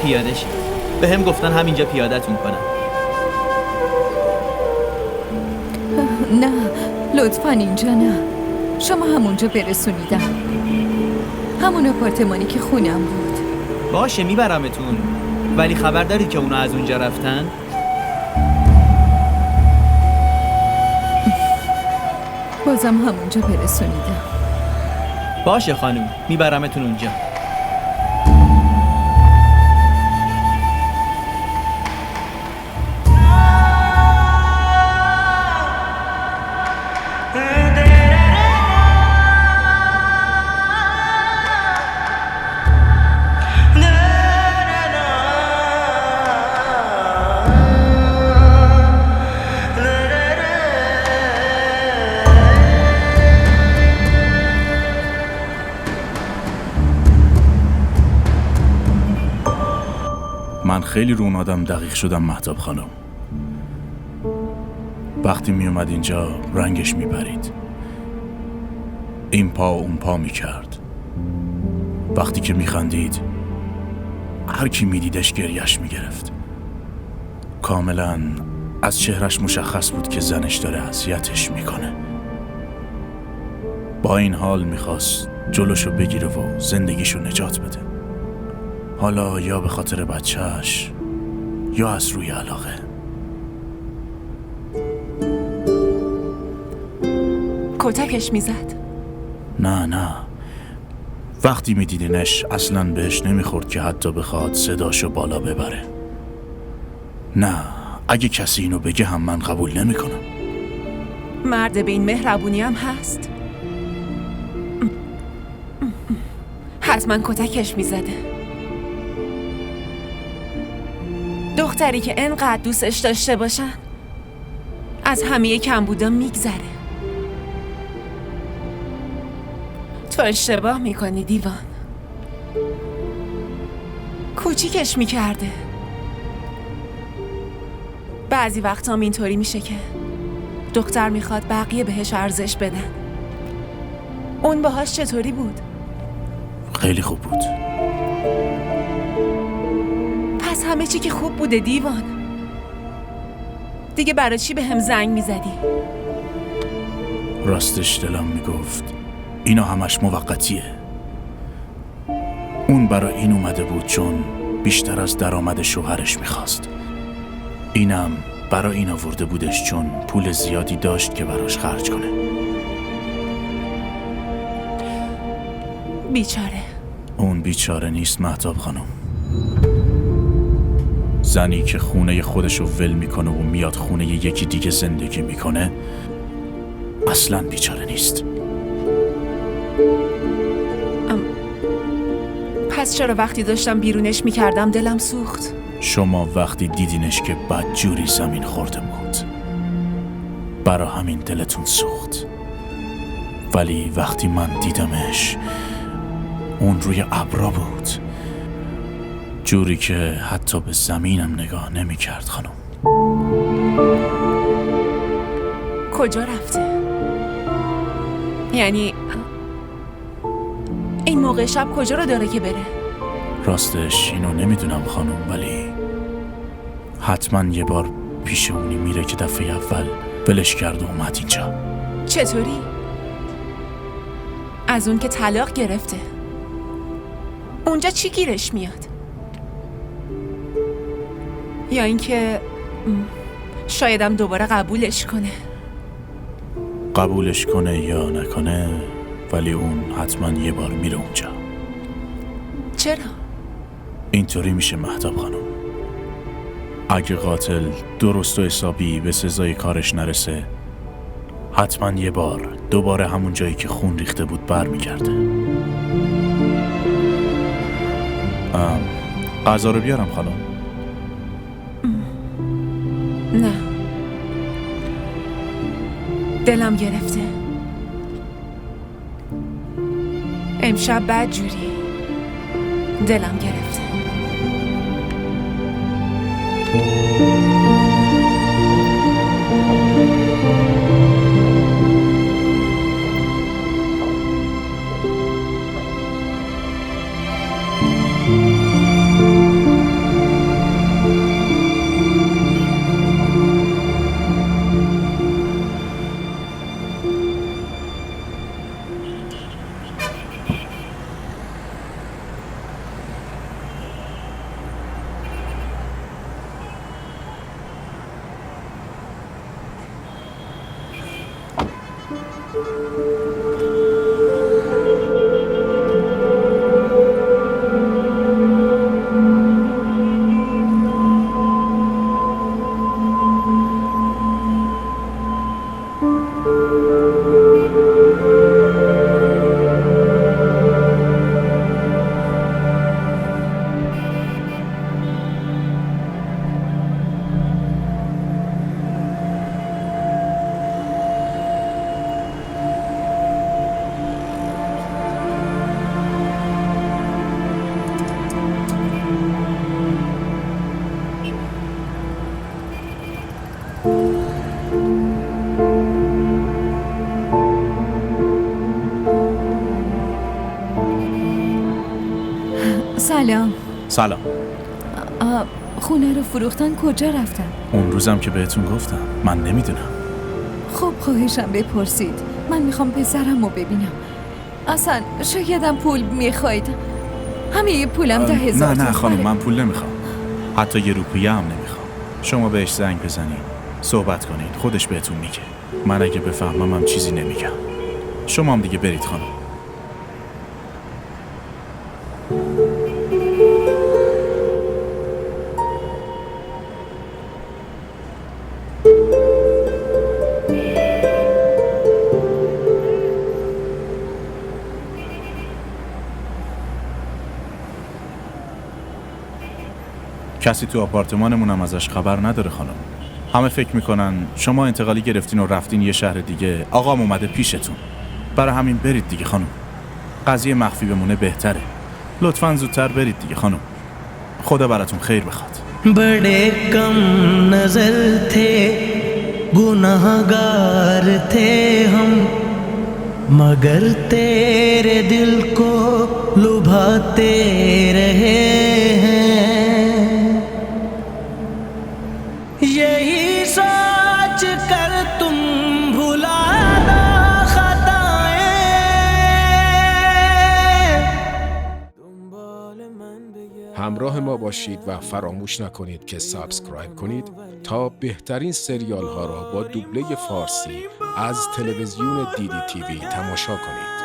پیاده شی. به هم گفتن همینجا پیاده‌تون کنم. نه لطفاً اینجا نه. شما همونجا برسونیدم، همون آپارتمانی که خونم بود. باشه میبرمتون، ولی خبر دارید که اونا از اونجا رفتن؟ بازم همونجا برسونیدم. باشه خانم، میبرمتون اونجا. من خیلی رو اون آدم دقیق شدم مهتاب خانم. وقتی می اومد اینجا رنگش می پرید، این پا اون پا می کرد. وقتی که می خندید هر کی می دیدش گریش می گرفت. کاملا از چهرش مشخص بود که زنش داره اذیتش می کنه. با این حال می خواست جلوشو بگیره و زندگیشو نجات بده. حالا یا به خاطر بچهش یا از روی علاقه. کتکش میزد؟ نه وقتی میدیدینش اصلاً بهش نمیخورد که حتی بخواد صداشو بالا ببره. نه اگه کسی اینو بگه هم من قبول نمیکنم. مرد به این مهربونی هم هست؟ حتما کتکش میزده. دختری که انقدر دوستش داشته باشن از همه کمبودا میگذره. تو اشتباه میکنی دیوان. کوچیکش میکرده. بعضی وقتا هم اینطوری میشه که دختر میخواد بقیه بهش ارزش بدن. اون باهاش چطوری بود؟ خیلی خوب بود. پس همه چی که خوب بوده دیوان. دیگه برای چی به هم زنگ میزدی؟ راستش دلم میگفت اینا همش موقتیه. اون برای این اومده بود چون بیشتر از درآمد شوهرش میخواست. اینم برای این آورده بودش چون پول زیادی داشت که براش خرج کنه. بیچاره. اون بیچاره نیست مهتاب خانم. زنی که خونه خودشو ول میکنه و میاد خونه یکی دیگه زندگی میکنه اصلاً بیچاره نیست. پس چرا وقتی داشتم بیرونش میکردم دلم سوخت؟ شما وقتی دیدینش که بدجوری زمین خورده بود برا همین دلتون سوخت. ولی وقتی من دیدمش اون روی ابرا بود، جوری که حتی به زمینم نگاه نمی کرد خانم. کجا رفته؟ یعنی این موقع شب کجا رو داره که بره؟ راستش اینو نمیدونم خانم، ولی حتما یه بار پیش اونی میره که دفعه اول ولش کرد و اومد اینجا. چطوری؟ از اون که طلاق گرفته اونجا چی گیرش میاد؟ یا اینکه شایدم دوباره قبولش کنه. قبولش کنه یا نکنه، ولی اون حتما یه بار میره اونجا. چرا؟ اینطوری میشه مهتاب خانم. اگه قاتل درست و حسابی به سزای کارش نرسه حتما یه بار دوباره همون جایی که خون ریخته بود برمیگرده. غذا رو بیارم خانم؟ نه، دلم گرفته. امشب بد جوری دلم گرفته. سلام. سلام. خونه رو فروختن، کجا رفتن؟ اون روزم که بهتون گفتم من نمیدونم. خب خواهشم بپرسید، من میخوام پسرم رو ببینم. اصلا شایدم پول میخواید. همه پولم 10,000 نه خانم، من پول نمیخوام. حتی یه روپیه هم نمیخوام. شما بهش زنگ بزنید، صحبت کنید، خودش بهتون میگه. من اگه بفهمم هم چیزی نمیگم. شما هم دیگه برید خانم. کسی تو آپارتمانمونم ازش خبر نداره خانم. همه فکر میکنن شما انتقالی گرفتین و رفتین یه شهر دیگه، آقام اومده پیشتون. برای همین برید دیگه خانم. قضیه مخفی بمونه بهتره. لطفاً زودتر برید دیگه خانم. خدا براتون خیر بخواد. बड़े कम नजर थे, गुनाहगार थे हम, मगर तेरे दिल को लुभाते रहे हैं. यही सोच कर तुम भुला दो खताएं. همراه ما باشید و فراموش نکنید که سابسکرایب کنید تا بهترین سریال ها را با دوبله فارسی از تلویزیون دیدی تیوی تماشا کنید.